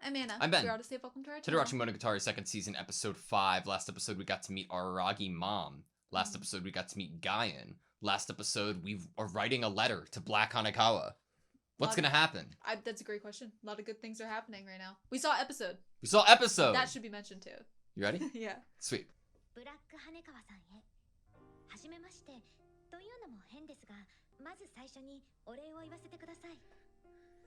I'm Anna. I'm Ben. We're AutoSave. Welcome to our Today we're channel. watching Monogatari Second Season Episode 5. Last episode we got to meet Araragi Mom. Last episode we got to meet Gaian. Last episode we are writing a letter to Black Hanekawa. What's gonna happen? That's a great question. A lot of good things are happening right now. We saw episode. We saw episode! That should be mentioned too. You ready? Yeah. Sweet. ブラック羽川さんへはじめましてというのも変ですがまず最初にお礼を言わせてください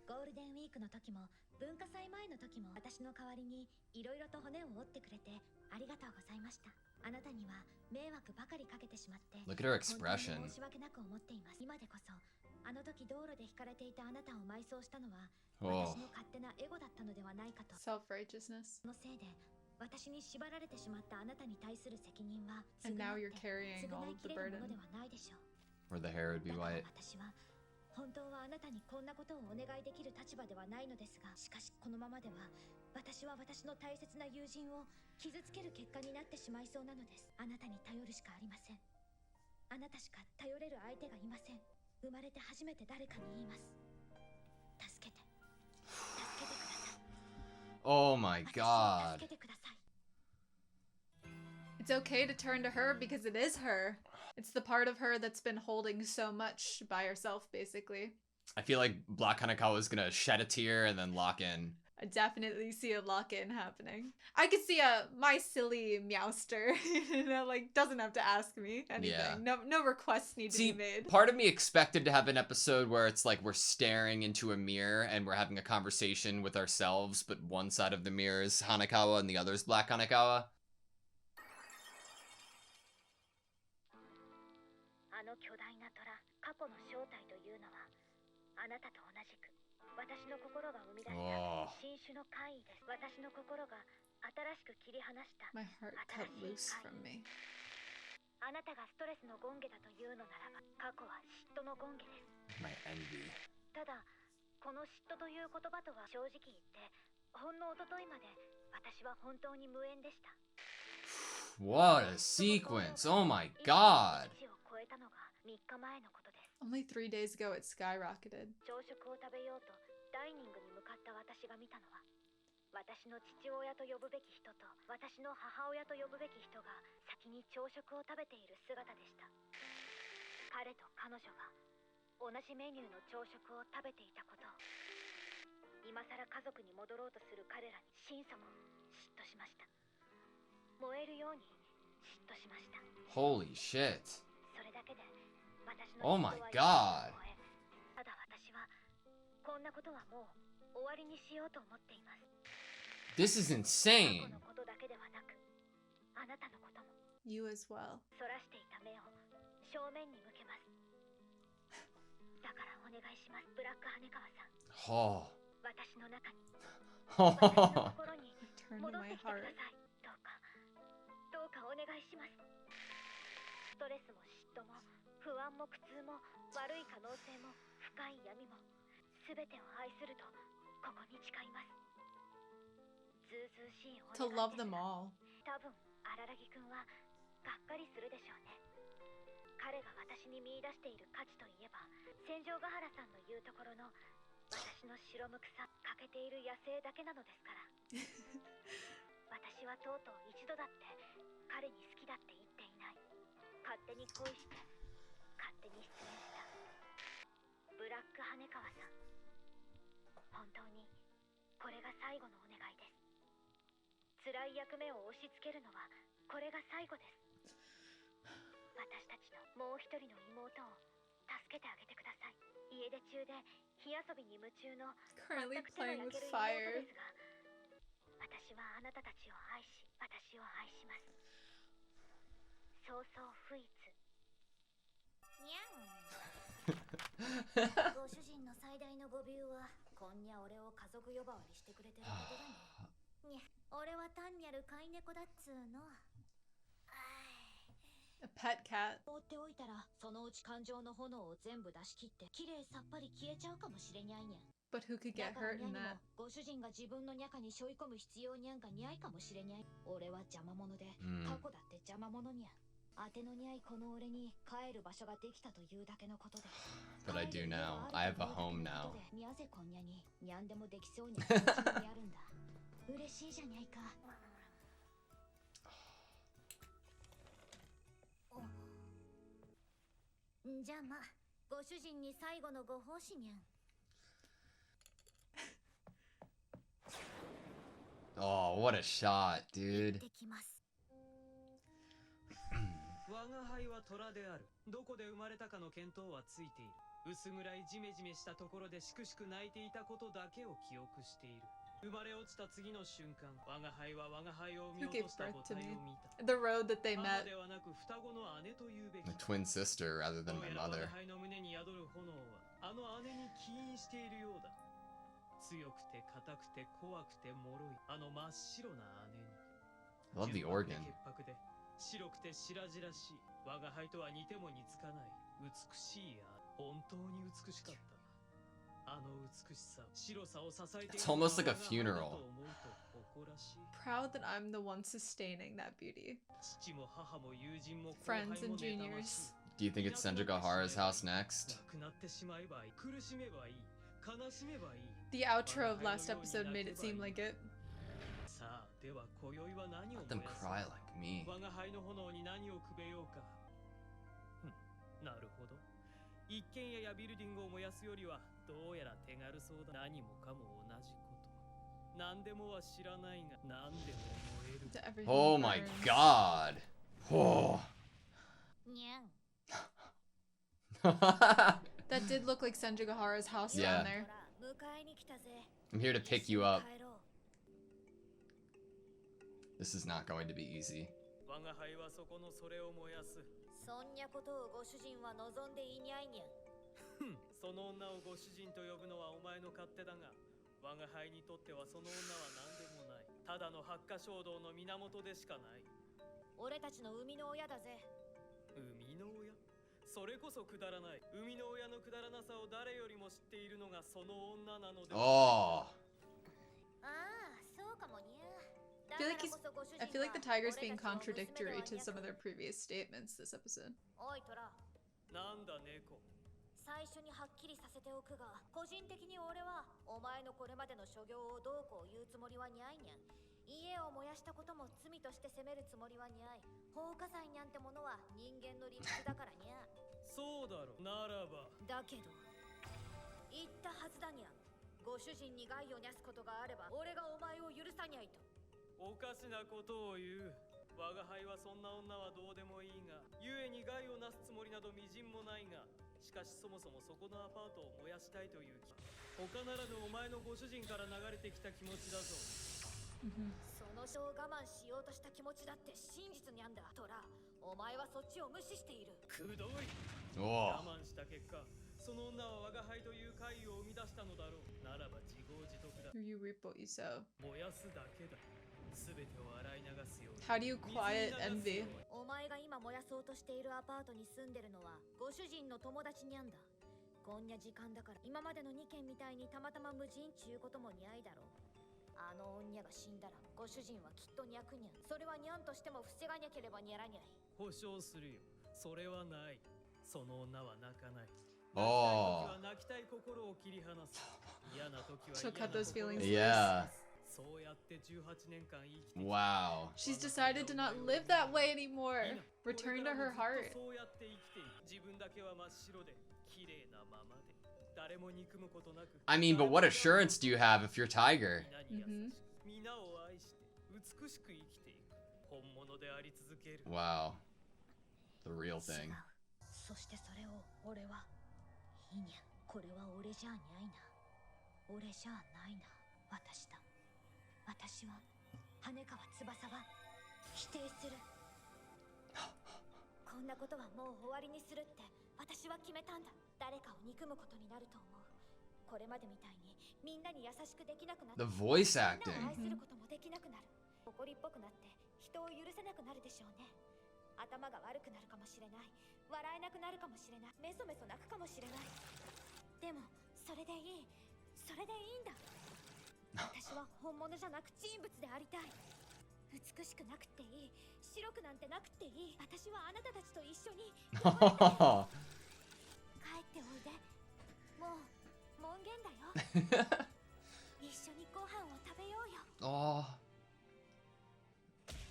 ゴールデンウィークの時も文化祭前の時も私の代わりにいろいろと骨を折ってくれてありがとうございましたあなたには迷惑ばかりかけてしまって Look at her 本当 expression. に申し訳なく思っています今でこそあの時道路で引かれていたあなたを埋葬したのは Oh. 私の勝手なエゴだったのではないかと Self-righteousness. そのせいで私に縛られてしまったあなたに対する責任は And now you're carrying 償 all い of き the れる burden. ものではないでしょう Or the hair would be だから white. 私は本当はあなたにこんなことをお願いできる立場ではないのですがしかしこのままでは私は私の大切な友人を傷つける結果になってしまいそうなのですあなたに頼るしかありませんあなたしか頼れる相手がいません生まれて初めて誰かに言います助けて助けてください Oh my 私を god. 助けてください It's okay to turn to her because it is her. It's the part of her that's been holding so much by herself, basically. I feel like Black Hanekawa is gonna shed a tear and then lock in. I definitely see a lock-in happening. I could see my silly Meowster, you know, like, doesn't have to ask me anything. Yeah. No requests need to See, be made. part of me expected to have an episode where it's like we're staring into a mirror and we're having a conversation with ourselves, but one side of the mirror is Hanekawa and the other is Black Hanekawa. あの巨大な虎過去の正体というのはあなたと同じく私の心が生み出した新種の怪異です私の心が新しく切り離した My heart cut loose from me. あなたがストレスの権化だというのならば過去は嫉妬の権化です My envy. ただこの嫉妬という言葉とは正直言ってほんの一昨日まで私は本当に無縁でした What a sequence! Oh my god! 1を超えたのが3日前のことです Only 3 days ago, it skyrocketed. 朝食を食べようとダイニングに向かった私が見たのは私の父親と呼ぶべき人と私の母親と呼ぶべき人が先に朝食を食べている姿でした彼と彼女が同じメニューの朝食を食べていたことを今さら家族に戻ろうとする彼らに心底嫉妬しました燃えるように嫉妬しました Holy shit. それだけで私 Oh の my 嫉妬は god. 超えただ私はこんなことはもう終わりにしようと思っています This is 過 insane. 去のことだけではなくあなたのことも You as well. そらしていた目を正面に向けますだからお願いしますブラック羽川さん Oh. 私の中に私の Oh. 心に Turn to 戻って my きてくだ heart. さいどうかお願いしますストレスも嫉妬も不安も苦痛も悪い可能性も深い闇も全てを愛するとここに誓いますずうずうしいお To 願 love いです them が all. 多分荒木くんはがっかりするでしょうね彼が私に見出している価値といえば戦場ヶ原さんの言うところの私の白無草欠けている野生だけなのですから私はとうとう一度だって彼に好きだって言っていない勝手に恋して勝手に失恋したブラック羽川さん本当にこれが最後のお願いです辛い役目を押し付けるのはこれが最後です私たちのもう一人の妹を助けてあげてください家出中で火遊びに夢中の Currently 全く手の playing 焼 with ける妹 fire. ですが私はあなたたちを愛し私を愛しますそうそう不一にゃんご主人の最大のごビューはこんにゃ俺を家族呼ばわりしてくれてることだねにゃ俺は単にある飼い猫だっつーの A pet cat. 放っておいたらそのうち感情の炎を全部出し切ってきれいさっぱり消えちゃうかもしれにゃいにゃ But who could get だから hurt にゃ in にも that? ご主人が自分のニャカに背負い込む必要にゃんかにゃいかもしれにゃい俺は邪魔者で、過去だって邪魔者にゃ当てのにゃいこの俺に帰る場所ができたというだけのことで But I do now. I have a home now. にゃぜこんにゃににゃんでもできそうにあるんだじゃあまあご主人に最後のご奉仕にゃん。 Oh, what a shot, 行 dude. ってきます。我が輩は虎である。どこで生まれたかの見当はついている。薄暗いジメジメしたところでしくしく泣いていたことだけを記憶している。生まれ落ちた次の瞬間、我が輩は我が輩を産み落とした母体を見た。 The road that they 母 met. ではなく双子の姉というべき。 My twin sister rather than どう my やら我 mother. が輩の胸に宿る炎はあの姉に起因しているようだ。強くて硬くて怖くて脆いあの真っ白な姉に。 I love the 純白で organ. 潔白で白くて白々しい我が輩とは似ても似つかない美しい本当に美しかった。あの美しさ白さを支えている It's almost like a 我が輩だ funeral. と思うと誇らしい。 Proud that I'm the one sustaining that beauty. 父も母も友人も後 Friends 輩も and 妬まし juniors. い。 Do you think it's Senjugahara's house next? 亡くなってしまえばいい苦しめばいい悲しめばいい。 The outro of last episode made it seem like it. さあでは今宵は何を Let them 燃やす cry like me. 我が輩の炎に何をくべようか。なるほど。一軒家やビルディングを燃やすよりはどうやら手軽そうだ。何もかも同じこと。何でもは知らないが何でも燃える。 To everything Oh my burns. god. Oh. にゃん。 That did look like Senjugahara's house Yeah. down there. ほら迎えに来たぜ。 I'm here to pick you up. 帰ろう。 This is not going to be easy. 我が輩はそこのそれを燃やす。そんにゃことをご主人は望んでいにゃいにゃん。その女をご主人と呼ぶのはお前の勝手だが、我が輩にとってはその女は何でもない。ただの発火衝動の源でしかない。俺たちの生みの親だぜ。生みの親？それこそくだらない。生みの親のくだらなさを誰よりも知っているのがその女なので。 Oh. ああ、そうかもにゃ。 I feel like I feel like the tiger's being contradictory to some of their previous statements this episode. おいトラ、なんだ猫。最初にはっきりさせておくが、個人的に俺はお前のこれまでの所業をどうこう言うつもりはにゃいにゃん。家を燃やしたことも罪として責めるつもりはにゃい。放火罪にゃんてものは人間の理屈だからにゃ。そうだろ。ならば。だけど言ったはずだにゃ。ご主人に害をなすことがあれば俺がお前を許さにゃいと。おかしなことを言う。我が輩はそんな女はどうでもいいが、故に害をなすつもりなどみじんもないが、しかしそもそもそこのアパートを燃やしたいという気。他ならぬお前のご主人から流れてきた気持ちだぞ。その書を我慢しようとした気持ちだって真実にゃんだ。トラ、お前はそっちを無視している。くどい。 Oh. 我慢した結果、その女は我が輩という怪異を生み出したのだろう。ならば自業自得だ。 You reap what you sow. 燃やすだけだ。すべてを洗い流すように。 How do you quiet envy? お前が今燃やそうとしているアパートに住んでるのはご主人の友達にゃんだ。こんにゃ時間だから今までの2件みたいにたまたま無人ちゅうこともにゃいだろう。あの女が死んだらご主人はきっとにゃくにゃん。それはにゃんとしても防がにゃければにゃらにゃい。保証するよ。それはない。その女は泣かない。 Oh. 泣きたい心を切り離す。嫌な時は She'll 嫌 cut な those 心を feelings Yeah. そうやって18年間生きてきた。 Wow. She's decided to not live that way anymore. Return to her heart. そうやって生きている。自分だけは真っ白で綺麗なままで。誰も憎むことなく。 I mean, but what assurance do you have if you're Tiger? 皆に優しく皆を愛して美しく生きていく。本物であり続ける。 Wow. The real thing. 違う。そしてそれを俺はいいにゃ。これは俺じゃにゃいな。俺じゃないな。私だ。私は羽川翼は否定する。こんなことはもう終わりにするって私は決めたんだ。誰かを憎むことになると思う。これまでみたいにみんなに優しくできなくなって The voice みん acting. なを愛することもできなくなる。誇りっぽくなって人を許せなくなるでしょうね。頭が悪くなるかもしれない。笑えなくなるかもしれない。メソメソ泣くかもしれない。でもそれでいい。それでいいんだ。私は本物じゃなく人物でありたい。美しくなくていい。白くなんてなくていい。私はあなたたちと一緒に帰っておいで。もう門限だよ。一緒にご飯を食べようよ。 Oh.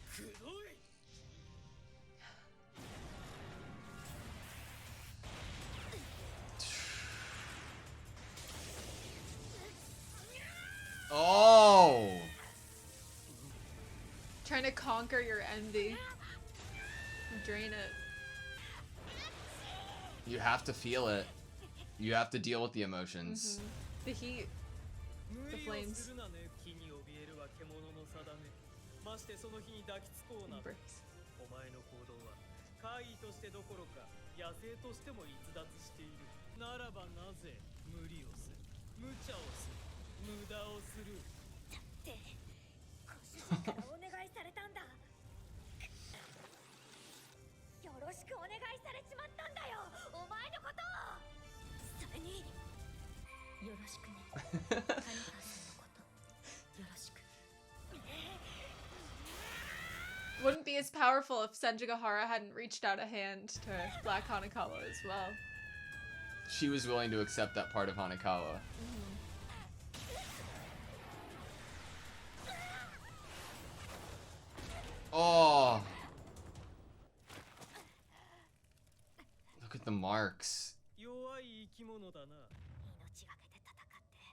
くどい。Trying to conquer your envy. Drain it. You have to feel it. You have to deal with the emotions. The heat. 無理を flames. するなね。木に怯えるは獣の定め。ましてその日に抱きつこうな。 Embrace. お前の行動は怪異としてどころか野生としても逸脱している。ならばなぜ無理をする、無茶をする、無駄をする。ってご主人からお願いされたんだ。よろしくお願いされちまったんだよ、お前のことを。それによろしくね、金川さんのことよろしく。 Wouldn't be as powerful if Senjigahara hadn't reached out a hand to Black Hanekawa as well. She was willing to accept that part of Hanekawa. Oh. Look at the marks. 弱い生き物だな。命がけで戦って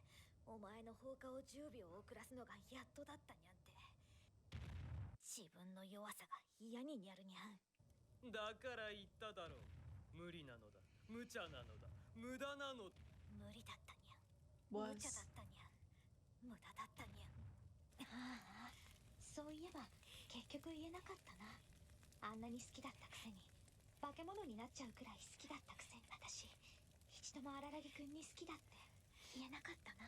お前の放火を10秒遅らすのがやっとだったにゃんて。自分の弱さが嫌ににゃるにゃん。だから言っただろう。無理なのだ、無茶なのだ、無駄なのだ。無理だったにゃん。 Was. 無茶だったにゃん。無駄だったにゃん。ああ、そういえば結局言えなかったな。あんなに好きだったくせに化け物になっちゃうくらい好きだったくせに私一度も荒木くんに好きだって言えなかったな。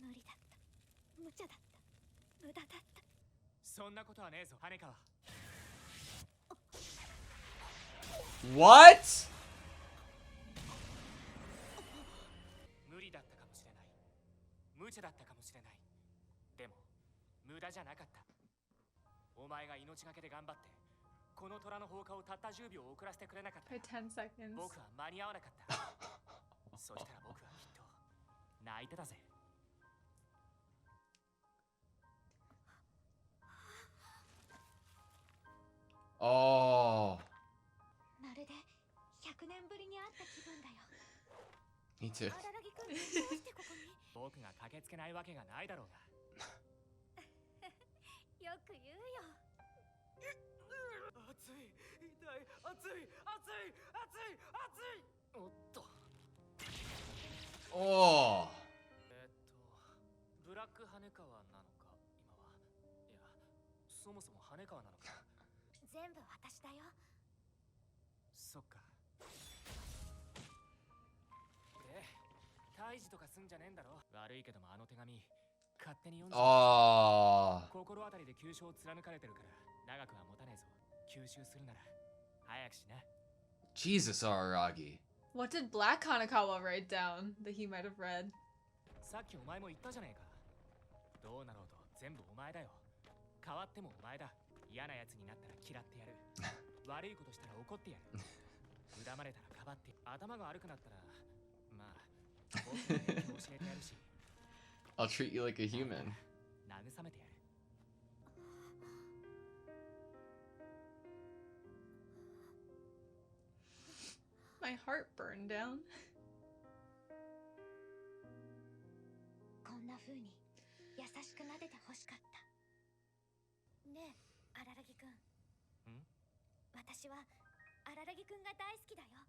無理だった、無茶だった、無駄だった。そんなことはねえぞ、羽川。 What? 無理だったかもしれない。無茶だったかもしれない。でも無駄じゃなかった。お前が命がけで頑張ってこの虎の放火をたった10秒遅らせてくれなかった By 10 seconds. 僕は間に合わなかった。そしたら僕はきっと泣いてたぜ。 Oh. まるで100年ぶりに会った気分だよ。 Me too. 荒木くん、どうしてここに？僕が駆けつけないわけがないだろうが。よく言うよ。熱い、痛い、熱い、熱い、熱い、熱い。おっと。 Oh. ブラック羽川なのか今は。いや、そもそも羽川なのか。全部私だよ。そっか。で、退治とかすんじゃねえんだろ。悪いけどもあの手紙勝手に読んじゃう。 Oh. 心当たりで急所を貫かれてるから長くは持たねえぞ。吸収するなら早くしな。 Jesus, Araragi. What did Black Hanekawa write down that he might have read? さっきお前も言ったじゃねえか。どうなろうと全部お前だよ。変わってもお前だ。嫌なやつになったら嫌ってやる。悪いことしたら怒ってやる。恨まれたらかばって。頭が悪くなったらまあ僕の勉強教えてやるし。 I'll treat you like a human. 慰めてやる。 My heart burned down. こんな風に優しく撫でて欲しかった。ねえ、荒木くん。私は荒木くんが大好きだよ。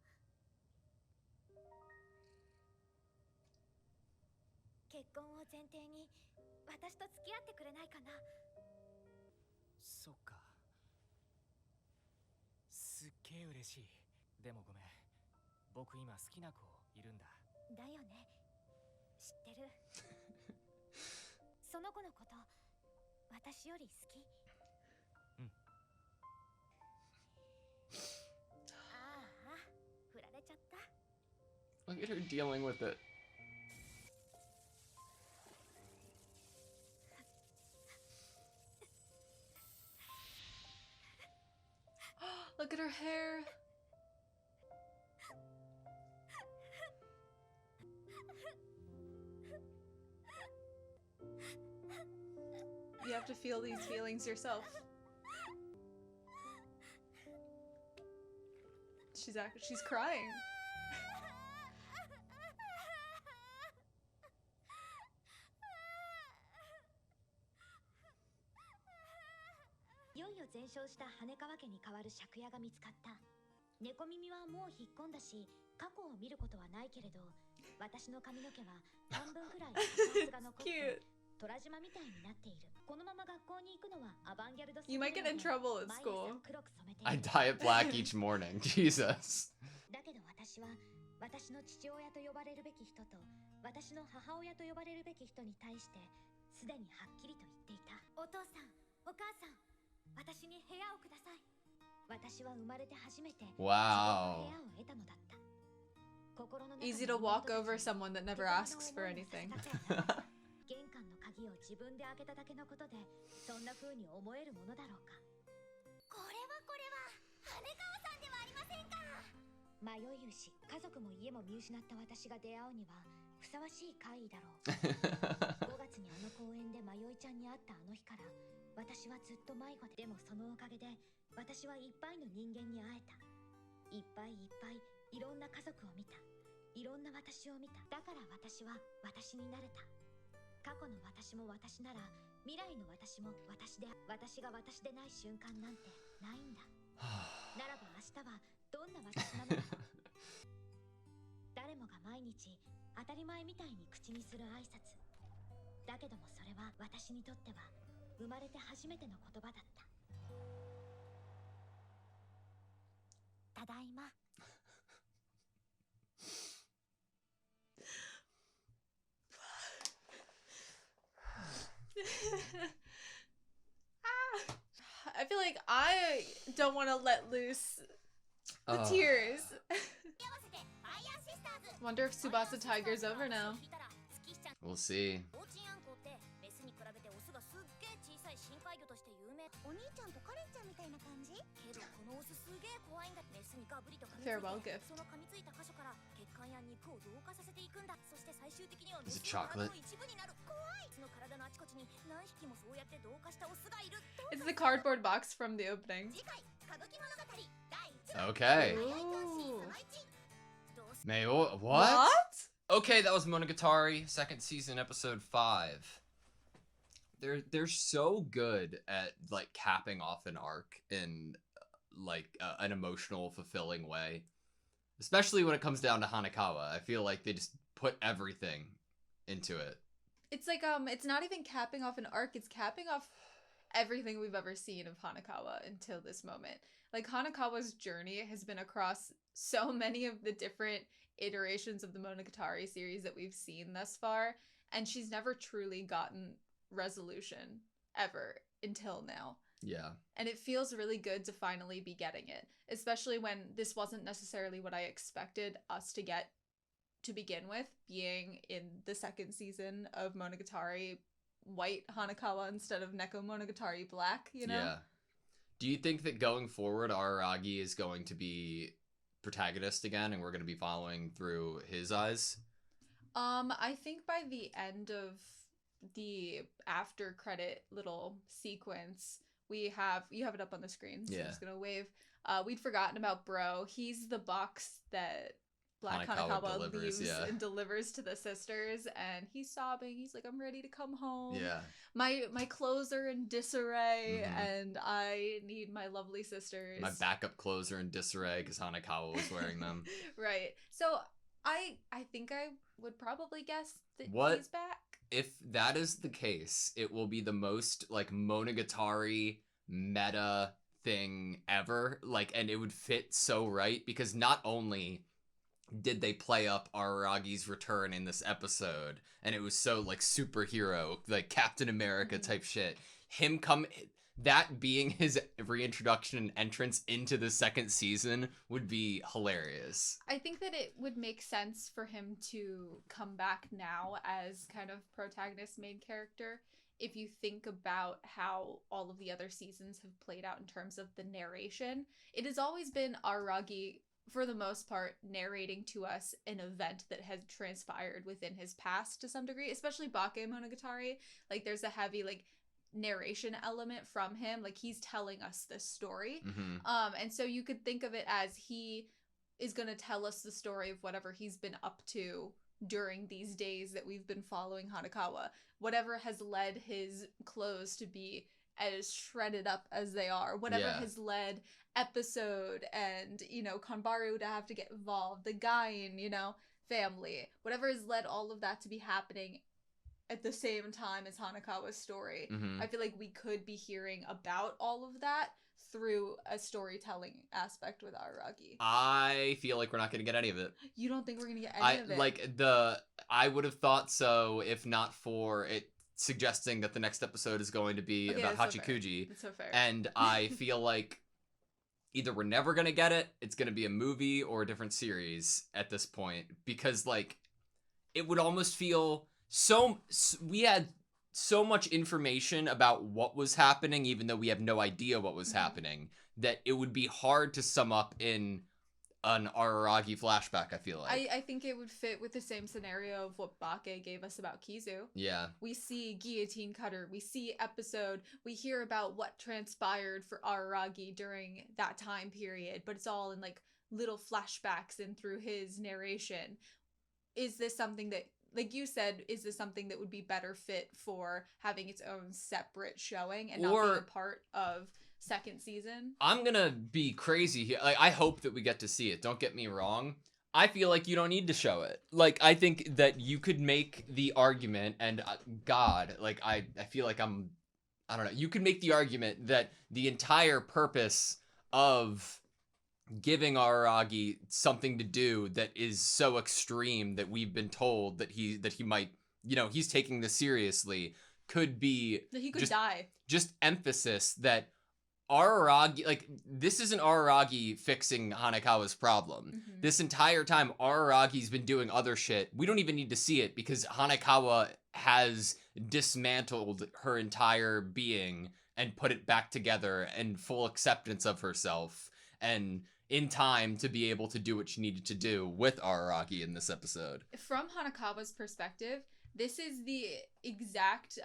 結婚を前提に私と付き合ってくれないかな。そっか。すっげえ嬉しい。でもごめん。僕今好きな子いるんだ。だよね。知ってる。その子のこと私より好き。うん。ああ、振られちゃった。 Look at her dealing with it. Look at her hair. You have to feel these feelings yourself. She's crying. よいを全焼した羽川家に代わる借家が見つかった。猫耳はもう引っ込んだし、過去を見ることはないけれど、私の髪の毛は半分くらい白髪が残って Cute. 虎島みたいになっている。このまま学校に行くのはアバンギャルドす You ぎ might る get の in で trouble at 毎 school. 朝黒く染めて I いる。 dye it black each morning. Jesus. だけど私は私の父親と呼ばれるべき人と私の母親と呼ばれるべき人に対してすでにはっきりと言っていた。お父さん、お母さん、私に部屋をください。私は生まれて初めて自分の部 Wow. 屋を得たのだった。心の中 Easy の to walk 妹 over たちに someone that never 手玉の asks for 思いをさせ anything. たくはない。玄関の鍵を自分で開けただけのことでそんな風に思えるものだろうか。これは羽川さんではありませんか。迷いゆし、家族も家も見失った私が出会うにはふさわしい怪異だろう。5月にあの公園で迷いちゃんに会ったあの日から私はずっと迷子で、でもそのおかげで私はいっぱいの人間に会えた。いっぱいいっぱいいろんな家族を見た。いろんな私を見た。だから私は私になれた。過去の私も私なら未来の私も私で、私が私でない瞬間なんてないんだ。ならば明日はどんな私なのだろう。誰もが毎日当たり前みたいに口にする挨拶だけども、それは私にとっては生まれて初めての言葉だった。ただいま。I feel like I don't want to let loose the Oh. tears. Wonder if Tsubasa Tiger's over now. We'll see. お兄ちゃんとカレンちゃんみたいな感じ？けどこのオスすげえ怖いんだ。メスにガブリと噛みついて Farewell gift. その噛みついた箇所から血管や肉を同化させていくんだ。そして最終的には Is メ it スの chocolate? 体の一部になる。怖い。その体のあちこちに何匹もそうやって同化したオスがいる。 It's the cardboard box from the opening. 次回歌舞伎物語第1話 Okay. 迷い教師その1。どうし Mayo, what? Okay, that was Monogatari Second Season Episode 5. They're so good at like capping off an arc in like an emotional, fulfilling way. Especially when it comes down to Hanekawa. I feel like they just put everything into it. It's like it's not even capping off an arc, it's capping off everything we've ever seen of Hanekawa until this moment. Like Hanekawa's journey has been across so many of the different iterations of the Monogatari series that we've seen thus far, and she's never truly gotten resolution ever until now. Yeah. And it feels really good to finally be getting it, especially when this wasn't necessarily what I expected us to get to begin with, being in the second season of Monogatari white Hanekawa instead of Neko Monogatari black, you know? Yeah. Do you think that going forward, Araragi is going to be protagonist again and we're going to be following through his eyes? I think by the end of the after credit little sequence, you have it up on the screen, so Yeah. I'm just gonna wave. We'd forgotten about Bro. He's the box that Black Hanekawa Hanekawa delivers, leaves yeah. and delivers to the sisters, and he's sobbing. He's like, I'm ready to come home. Yeah. My clothes are in disarray, Mhm. and I need my lovely sisters. My backup clothes are in disarray because Hanekawa was wearing them. Right. So I think I would probably guess that What? he's back. If that is the case, it will be the most like Monogatari meta thing ever. Like, and it would fit so right because not only did they play up Araragi's return in this episode, and it was so like superhero, like Captain America type shit. Him that being his reintroduction and entrance into the second season would be hilarious. I think that it would make sense for him to come back now as kind of protagonist main character if you think about how all of the other seasons have played out in terms of the narration. It has always been Araragi, for the most part, narrating to us an event that had transpired within his past to some degree, especially Bake Monogatari. Like, there's a heavy, like, narration element from him. Like, he's telling us this story. Mm-hmm. And so you could think of it as he is going to tell us the story of whatever he's been up to during these days that we've been following Hanekawa. Whatever has led his clothes to be as shredded up as they are. Whatever Yeah. has led episode and, you know, Kanbaru to have to get involved, the Gain, you know, family, whatever has led all of that to be happening at the same time as Hanakawa's story. Mhm. I feel like we could be hearing about all of that through a storytelling aspect with Araragi. I feel like we're not going to get any of it. You don't think we're gonna get any of it? I would have thought so if not for it suggesting that the next episode is going to be Okay, about that's so fair. Hachikuji. That's so fair. And I feel like either we're never going to get it, it's going to be a movie or a different series at this point, because like it would almost feel we had so much information about what was happening, even though we have no idea what was happening, that it would be hard to sum up in an Araragi flashback, I feel like. I think it would fit with the same scenario of what Bake gave us about Kizu. Yeah. We see Guillotine Cutter, we see episode, we hear about what transpired for Araragi during that time period, but it's all in like little flashbacks and through his narration. Is this something that, like you said, is this something that would be better fit for having its own separate showing and not being a part of second season? I'm gonna be crazy here. Like, I hope that we get to see it. Don't get me wrong. I feel like you don't need to show it. Like, I think that you could make the argument, and God, like, I feel like I don't know. You could make the argument that the entire purpose of giving Araragi something to do that is so extreme that we've been told that he might, you know, he's taking this seriously, could be That he could die. just emphasis that Araragi, like, this isn't Araragi fixing Hanekawa's problem. Mhm. This entire time, Araragi's been doing other shit. We don't even need to see it because Hanekawa has dismantled her entire being and put it back together in full acceptance of herself and in time to be able to do what she needed to do with Araragi in this episode. From Hanakawa's perspective, this is the exact,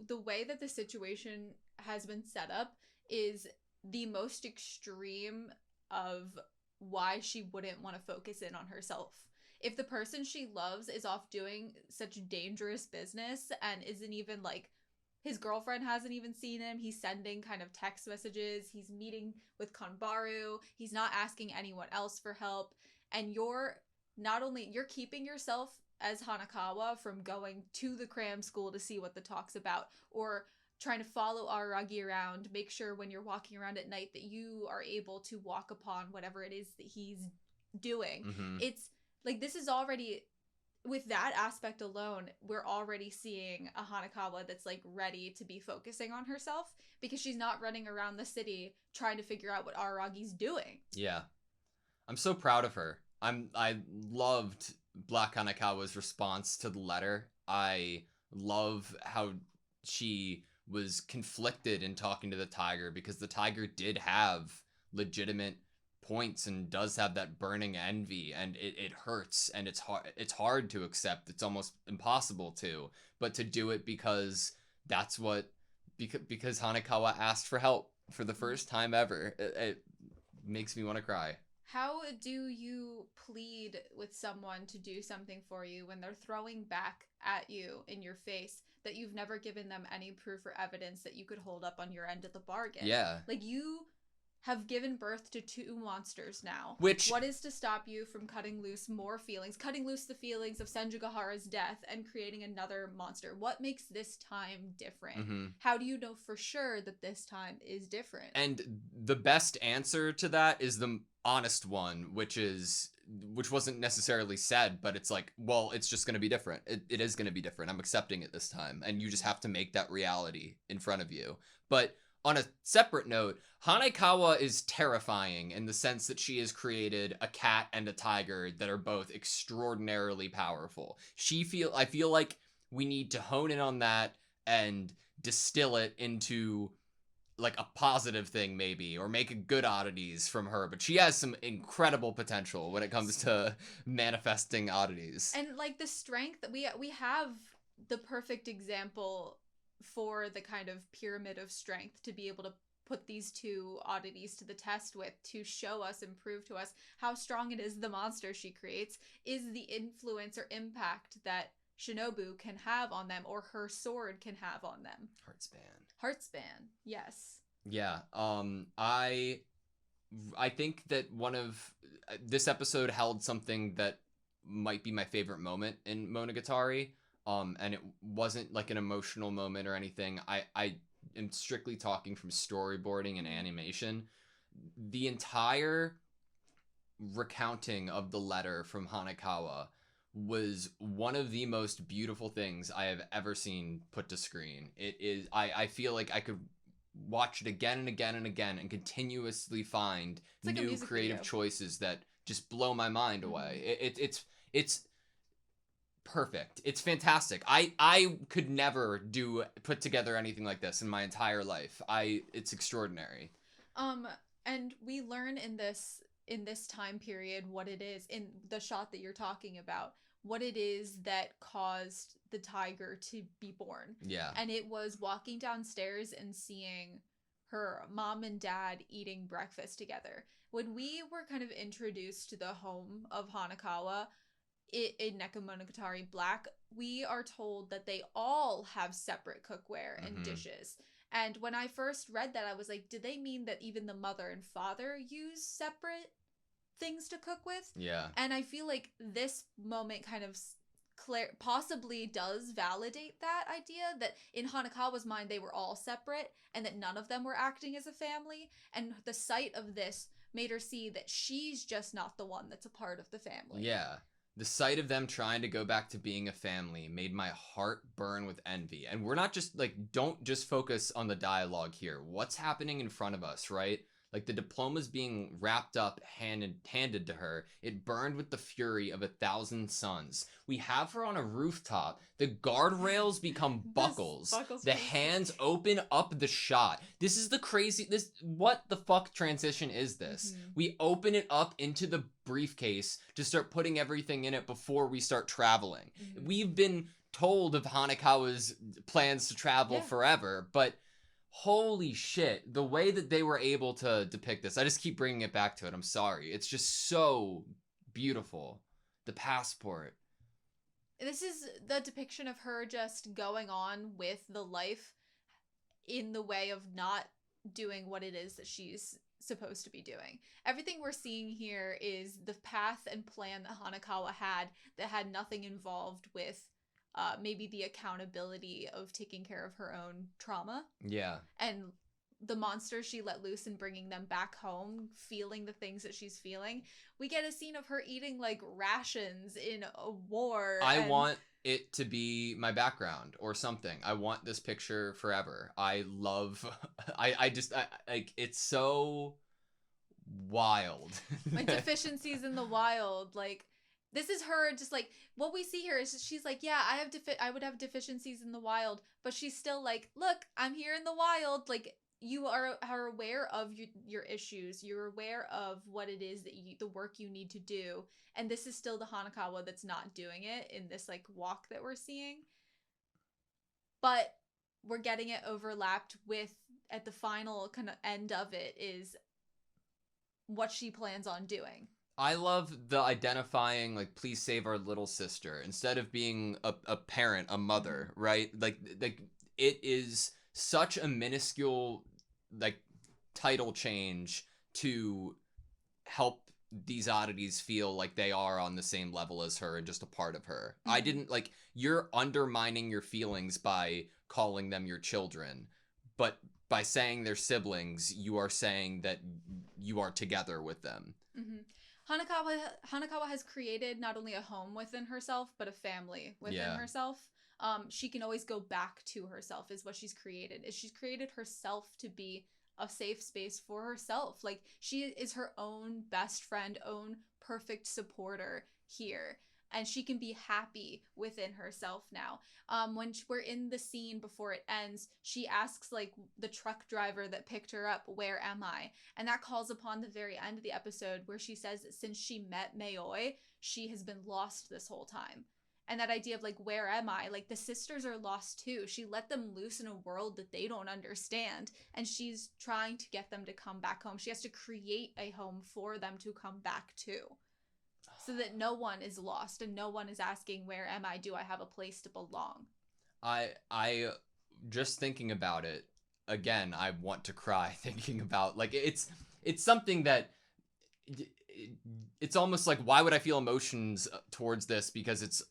the way that the situation has been set up is the most extreme of why she wouldn't want to focus in on herself. If the person she loves is off doing such dangerous business and isn't even like, his girlfriend hasn't even seen him, he's sending kind of text messages, he's meeting with Kanbaru, he's not asking anyone else for help, and you're keeping yourself as Hanakawa from going to the cram school to see what the talk's about, or trying to follow Araragi around, make sure when you're walking around at night that you are able to walk upon whatever it is that he's doing. Mhm. It's like, this is already, with that aspect alone, we're already seeing a Hanakawa that's like ready to be focusing on herself because she's not running around the city trying to figure out what Araragi's doing. Yeah. I'm so proud of her. I loved Black Hanekawa's response to the letter. I love how she was conflicted in talking to the tiger because the tiger did have legitimate points and does have that burning envy, and it hurts, and it's hard to accept. It's almost impossible to, but to do it because that's what, because Hanekawa asked for help for the first time ever. It makes me want to cry. How do you plead with someone to do something for you when they're throwing back at you in your face that you've never given them any proof or evidence that you could hold up on your end of the bargain? Yeah. Like, you have given birth to 2 monsters now. What is to stop you from cutting loose more feelings, cutting loose the feelings of Senjugahara's death and creating another monster? What makes this time different? Mm-hmm. How do you know for sure that this time is different? And the best answer to that is the honest one, which wasn't necessarily said, but it's like, well, it's just going to be different. It is going to be different. I'm accepting it this time. And you just have to make that reality in front of you. But on a separate note, Hanekawa is terrifying in the sense that she has created a cat and a tiger that are both extraordinarily powerful. I feel like we need to hone in on that and distill it into like a positive thing maybe, or make a good oddities from her, but she has some incredible potential when it comes to manifesting oddities. And like the strength that we have the perfect example for the kind of pyramid of strength to be able to put these 2 oddities to the test with, to show us and prove to us how strong it is the monster she creates, is the influence or impact that Shinobu can have on them, or her sword can have on them. Heartspan, yes. Yeah. I think that this episode held something that might be my favorite moment in Monogatari. And it wasn't like an emotional moment or anything. I am strictly talking from storyboarding and animation. The entire recounting of the letter from Hanekawa was one of the most beautiful things I have ever seen put to screen. It is I feel like I could watch it again and again and again and continuously find like new creative choices that just blow my mind away. It's perfect. It's fantastic. I could never put together anything like this in my entire life. It's extraordinary. And we learn in this time period what it is, in the shot that you're talking about, what it is that caused the tiger to be born. Yeah. And it was walking downstairs and seeing her mom and dad eating breakfast together. When we were kind of introduced to the home of Hanekawa in Nekomonogatari Black, we are told that they all have separate cookware and dishes. And when I first read that, I was like, did they mean that even the mother and father use separate things to cook with? Yeah. And I feel like this moment kind of possibly does validate that idea, that in Hanekawa's mind they were all separate and that none of them were acting as a family. And the sight of this made her see that she's just not the one that's a part of the family. Yeah. The sight of them trying to go back to being a family made my heart burn with envy. And we're not just don't just focus on the dialogue here. What's happening in front of us, right? Like the diploma's being wrapped up, handed to her. It burned with the fury of 1,000 suns. We have her on a rooftop. The guardrails become buckles. The hands open up the shot. This is what the fuck transition is this? We open it up into the briefcase to start putting everything in it before we start traveling. We've been told of Hanekawa's plans to travel forever, but holy shit, the way that they were able to depict this, I just keep bringing it back to it. I'm sorry. It's just so beautiful. The passport. This is the depiction of her just going on with the life in the way of not doing what it is that she's supposed to be doing. Everything we're seeing here is the path and plan that Hanekawa had that had nothing involved with maybe the accountability of taking care of her own trauma. Yeah. And the monsters she let loose and bringing them back home, feeling the things that she's feeling. We get a scene of her eating like rations in a war. I want it to be my background or something. I want this picture forever. I love it's so wild. Like deficiencies in the wild, like this is her just like, what we see here is she's like, yeah, I would have deficiencies in the wild, but she's still like, look, I'm here in the wild. Like you are aware of your issues. You're aware of what it is that the work you need to do. And this is still the Hanekawa that's not doing it in this like walk that we're seeing. But we're getting it overlapped with, at the final kind of end of it, is what she plans on doing. I love the identifying, like, please save our little sister, instead of being a parent, a mother, right? Like it is such a minuscule, like, title change to help these oddities feel like they are on the same level as her and just a part of her. I didn't, like, you're undermining your feelings by calling them your children, but by saying they're siblings, you are saying that you are together with them. Hanekawa has created not only a home within herself, but a family within herself. She can always go back to herself, is what she's created. She's created herself to be a safe space for herself. Like, she is her own best friend, own perfect supporter here. And she can be happy within herself now. When we're in the scene before it ends, she asks, like, the truck driver that picked her up, where am I? And that calls upon the very end of the episode where she says that since she met Mayoi, she has been lost this whole time. And that idea of, like, where am I? Like, the sisters are lost too. She let them loose in a world that they don't understand. And she's trying to get them to come back home. She has to create a home for them to come back to. so that no one is lost and no one is asking, where am I? Do I have a place to belong? I just thinking about it again, I want to cry thinking about, like, it's something that it's almost like, why would I feel emotions towards this? Because it's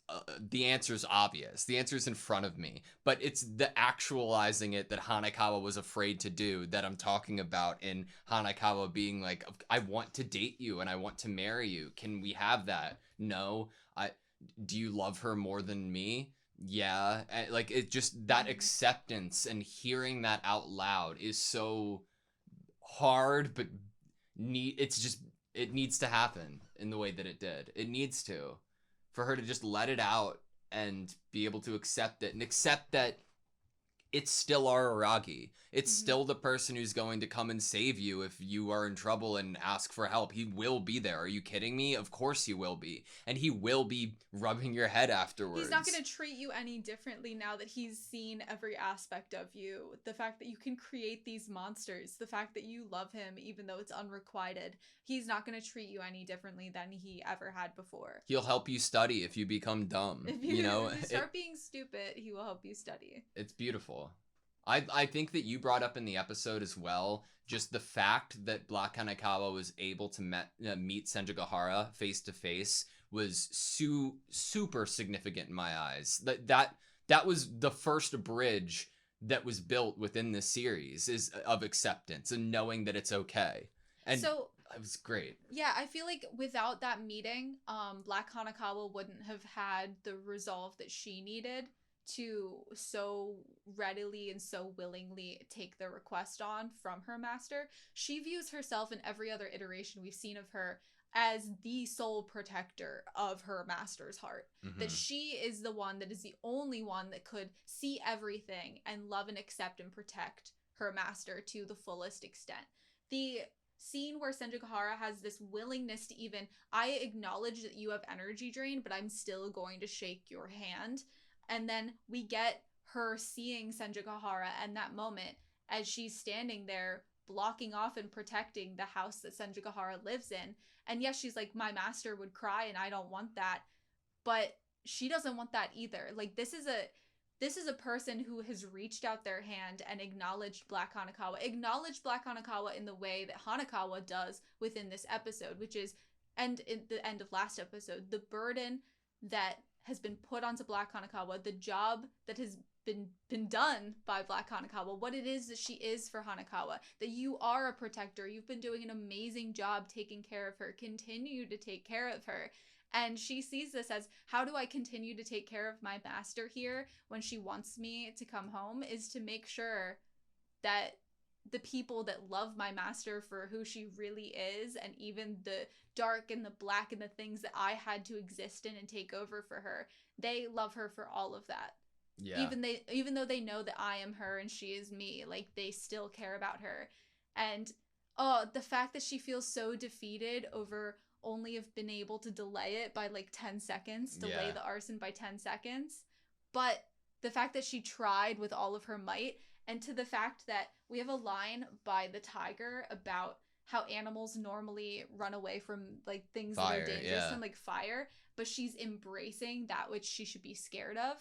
the answer's obvious. The answer's in front of me. But it's the actualizing it that Hanekawa was afraid to do that I'm talking about, in Hanekawa being like, I want to date you and I want to marry you. Can we have that? No. Do you love her more than me? Yeah. Like, it just, that acceptance and hearing that out loud is so hard, but it's just, it needs to happen in the way that it did. It needs to, for her to just let it out and be able to accept it, and accept that it's still Araragi. It's still the person who's going to come and save you if you are in trouble and ask for help. He will be there. Are you kidding me? Of course he will be. And he will be rubbing your head afterwards. He's not going to treat you any differently now that he's seen every aspect of you. The fact that you can create these monsters, the fact that you love him even though it's unrequited, he's not going to treat you any differently than he ever had before. He'll help you study if you become dumb. If you start being stupid, he will help you study. It's beautiful. I think that you brought up in the episode as well, just the fact that Black Hanekawa was able to meet Senjugahara face to face was super significant in my eyes. That was the first bridge that was built within this series, is of acceptance and knowing that it's okay. And so it was great. Yeah, I feel like without that meeting, Black Hanekawa wouldn't have had the resolve that she needed to so readily and so willingly take the request on from her master. She views herself in every other iteration we've seen of her as the sole protector of her master's heart. That she is the one that is the only one that could see everything and love and accept and protect her master to the fullest extent. The scene where Senjugahara has this willingness to even, I acknowledge that you have energy drain, but I'm still going to shake your hand. And then we get her seeing Senjugahara and that moment as she's standing there blocking off and protecting the house that Senjugahara lives in. And yes, she's like, my master would cry and I don't want that. But she doesn't want that either. Like, this is a person who has reached out their hand and acknowledged Black Hanekawa. Acknowledged Black Hanekawa in the way that Hanekawa does within this episode, which is, and in the end of last episode, the burden that has been put onto Black Hanekawa, the job that has been done by Black Hanekawa, what it is that she is for Hanekawa, that you are a protector, you've been doing an amazing job taking care of her, continue to take care of her. And she sees this as, how do I continue to take care of my master here when she wants me to come home, is to make sure that the people that love my master for who she really is, and even the dark and the black and the things that I had to exist in and take over for her, they love her for all of that. Yeah. Even though they know that I am her and she is me, like, they still care about her. And the fact that she feels so defeated over only have been able to delay it by like 10 seconds, delay the arson by 10 seconds. But the fact that she tried with all of her might, and to the fact that we have a line by the tiger about how animals normally run away from like things that are dangerous and like fire, but she's embracing that which she should be scared of.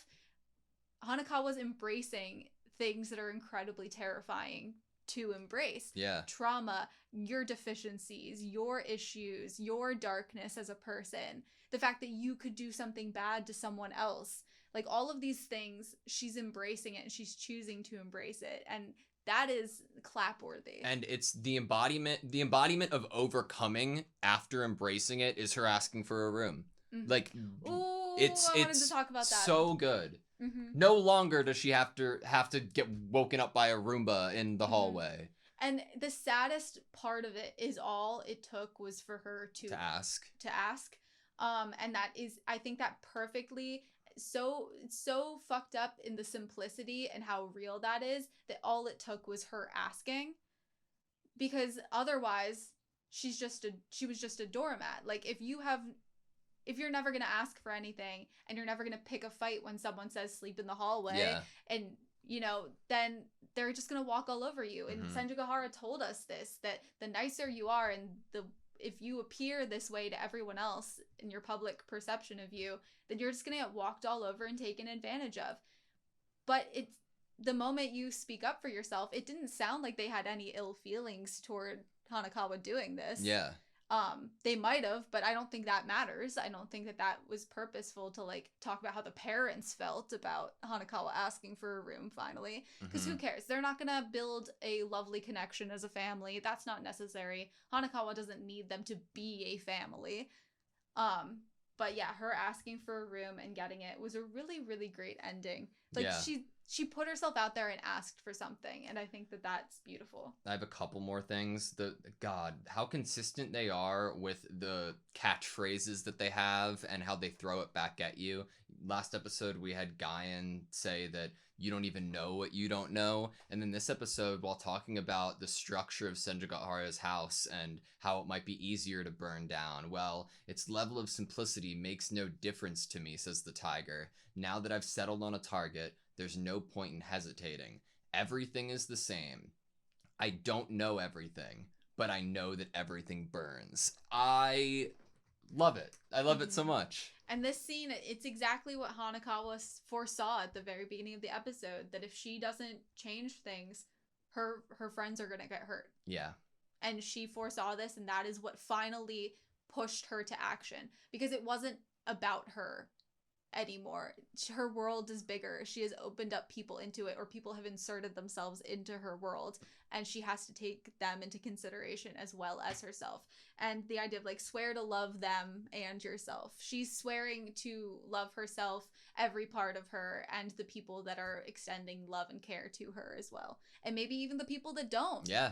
Hanekawa's embracing things that are incredibly terrifying to embrace. Yeah. Trauma, your deficiencies, your issues, your darkness as a person, the fact that you could do something bad to someone else. Like, all of these things, she's embracing it and she's choosing to embrace it. And that is clap-worthy. And it's the embodiment of overcoming after embracing it is her asking for a room. Like, ooh, I wanted to talk about that. So good. No longer does she have to get woken up by a Roomba in the hallway. And the saddest part of it is all it took was for her to ask. And that is, I think that perfectly, so fucked up in the simplicity and how real that is, that all it took was her asking. Because otherwise, she was just a doormat. Like, if you're never going to ask for anything and you're never going to pick a fight when someone says sleep in the hallway, and, then they're just going to walk all over you. And Senjugahara told us this, that the nicer you are and the if you appear this way to everyone else in your public perception of you, then you're just gonna get walked all over and taken advantage of. But it's the moment you speak up for yourself, it didn't sound like they had any ill feelings toward Hanakawa doing this. Yeah. They might have, but I don't think that matters. I don't think that that was purposeful to like talk about how the parents felt about Hanakawa asking for a room finally. Because who cares? They're not gonna build a lovely connection as a family. That's not necessary. Hanakawa doesn't need them to be a family. But yeah, her asking for a room and getting it was a really, really great ending. Like she put herself out there and asked for something, and I think that that's beautiful. I have a couple more things. God, how consistent they are with the catchphrases that they have and how they throw it back at you. Last episode, we had Guyan say that you don't even know what you don't know. And then this episode, while talking about the structure of Senjugahara's house and how it might be easier to burn down, well, its level of simplicity makes no difference to me, says the tiger. Now that I've settled on a target, there's no point in hesitating. Everything is the same. I don't know everything, but I know that everything burns. I love it. I love it so much. And this scene, it's exactly what Hanakawa foresaw at the very beginning of the episode, that if she doesn't change things, her friends are going to get hurt. Yeah. And she foresaw this, and that is what finally pushed her to action. Because it wasn't about her anymore. Her world is bigger. She has opened up people into it, or people have inserted themselves into her world, and she has to take them into consideration as well as herself. And the idea of like swear to love them and yourself. She's swearing to love herself, every part of her, and the people that are extending love and care to her as well. And maybe even the people that don't. Yeah.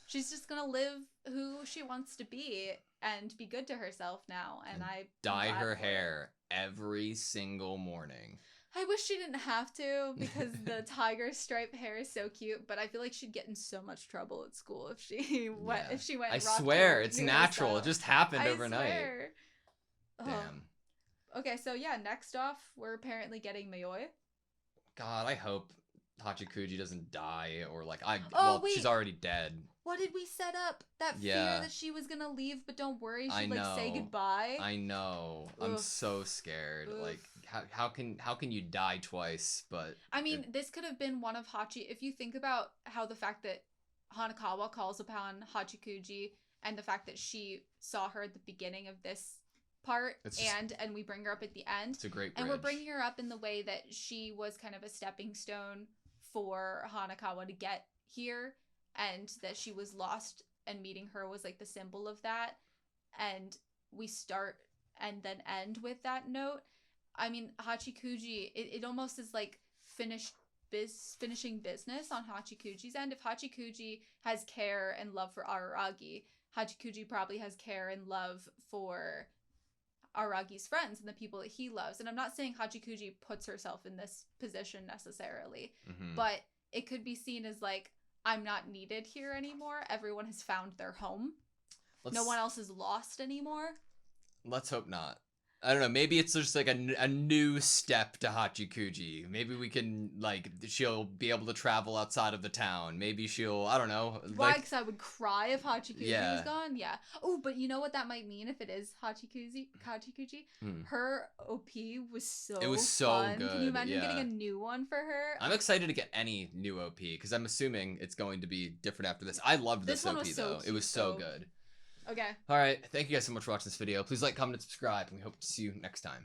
She's just gonna live who she wants to be and be good to herself now. And I dye her hair every single morning. I wish she didn't have to, because the tiger stripe hair is so cute, but I feel like she'd get in so much trouble at school if she went I and rocked swear, her it's new natural. hairstyle. It just happened overnight. Swear. Damn. Okay, so yeah, next off, we're apparently getting Mayoi. God, I hope Hachikuji doesn't die, or like wait. she's already dead. What did we set up? That fear that she was gonna leave, but don't worry, she'd like say goodbye. I know. I'm so scared. Oof. Like how can you die twice? But I mean, this could have been one of Hachi. If you think about how the fact that Hanakawa calls upon Hachikuji, and the fact that she saw her at the beginning of this part, and we bring her up at the end. It's a great bridge. And we're bringing her up in the way that she was kind of a stepping stone for Hanakawa to get here, and that she was lost, and meeting her was like the symbol of that. And we start and then end with that note. I mean, Hachikuji, it almost is like finishing business on Hachikuji's end. If Hachikuji has care and love for Araragi, Hachikuji probably has care and love for Aragi's friends and the people that he loves. And I'm not saying Hachikuji puts herself in this position necessarily, but it could be seen as like, I'm not needed here anymore. Everyone has found their home. No one else is lost anymore. Let's hope not. I don't know. Maybe it's just like a new step to Hachikuji. Maybe we can, like, she'll be able to travel outside of the town. Maybe she'll, I don't know. Why? Because I would cry if Hachikuji was gone? Yeah. Oh, but you know what that might mean if it is Hachikuji? Her OP was so It was fun. so good. Can you imagine getting a new one for her? I'm excited to get any new OP, because I'm assuming it's going to be different after this. I loved this OP, though. It was so good. Okay. All right. Thank you guys so much for watching this video. Please like, comment, and subscribe, and we hope to see you next time.